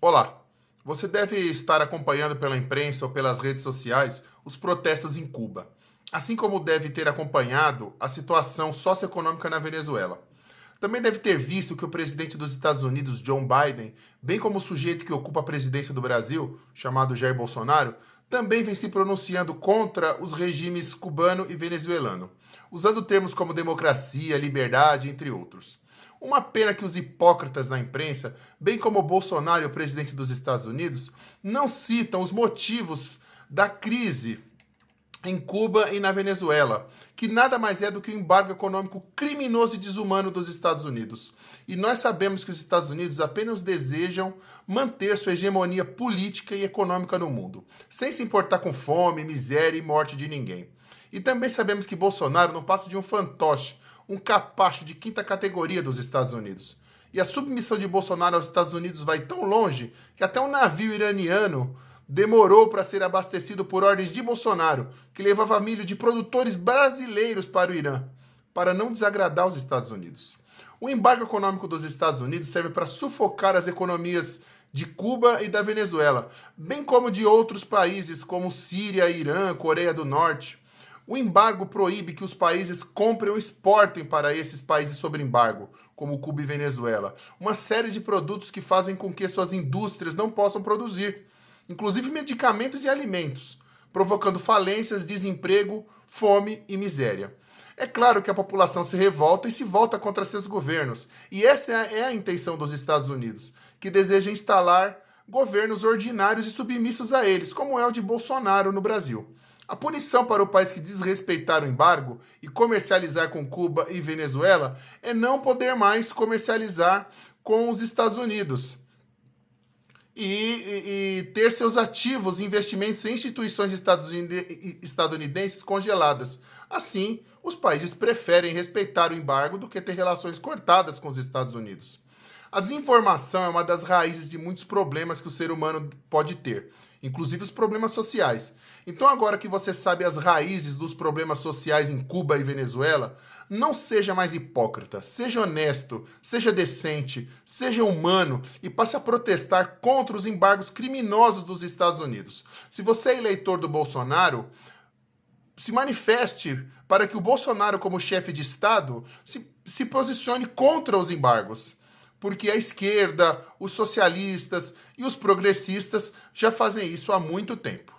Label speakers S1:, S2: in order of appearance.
S1: Olá, você deve estar acompanhando pela imprensa ou pelas redes sociais os protestos em Cuba, assim como deve ter acompanhado a situação socioeconômica na Venezuela. Também deve ter visto que o presidente dos Estados Unidos, Joe Biden, bem como o sujeito que ocupa a presidência do Brasil, chamado Jair Bolsonaro, também vem se pronunciando contra os regimes cubano e venezuelano, usando termos como democracia, liberdade, entre outros. Uma pena que os hipócritas na imprensa, bem como Bolsonaro, o presidente dos Estados Unidos, não citam os motivos da crise em Cuba e na Venezuela, que nada mais é do que o embargo econômico criminoso e desumano dos Estados Unidos. E nós sabemos que os Estados Unidos apenas desejam manter sua hegemonia política e econômica no mundo, sem se importar com fome, miséria e morte de ninguém. E também sabemos que Bolsonaro não passa de um fantoche, um capacho de quinta categoria dos Estados Unidos. E a submissão de Bolsonaro aos Estados Unidos vai tão longe que até um navio iraniano demorou para ser abastecido por ordens de Bolsonaro, que levava milho de produtores brasileiros para o Irã, para não desagradar os Estados Unidos. O embargo econômico dos Estados Unidos serve para sufocar as economias de Cuba e da Venezuela, bem como de outros países como Síria, Irã, Coreia do Norte. O embargo proíbe que os países comprem ou exportem para esses países sob embargo, como Cuba e Venezuela, uma série de produtos que fazem com que suas indústrias não possam produzir, inclusive medicamentos e alimentos, provocando falências, desemprego, fome e miséria. É claro que a população se revolta e se volta contra seus governos, e essa é a intenção dos Estados Unidos, que deseja instalar governos ordinários e submissos a eles, como é o de Bolsonaro no Brasil. A punição para o país que desrespeitar o embargo e comercializar com Cuba e Venezuela é não poder mais comercializar com os Estados Unidos e ter seus ativos e investimentos em instituições estadunidenses congeladas. Assim, os países preferem respeitar o embargo do que ter relações cortadas com os Estados Unidos. A desinformação é uma das raízes de muitos problemas que o ser humano pode ter, inclusive os problemas sociais. Então, agora que você sabe as raízes dos problemas sociais em Cuba e Venezuela, não seja mais hipócrita, seja honesto, seja decente, seja humano e passe a protestar contra os embargos criminosos dos Estados Unidos. Se você é eleitor do Bolsonaro, se manifeste para que o Bolsonaro, como chefe de Estado, se posicione contra os embargos. Porque a esquerda, os socialistas e os progressistas já fazem isso há muito tempo.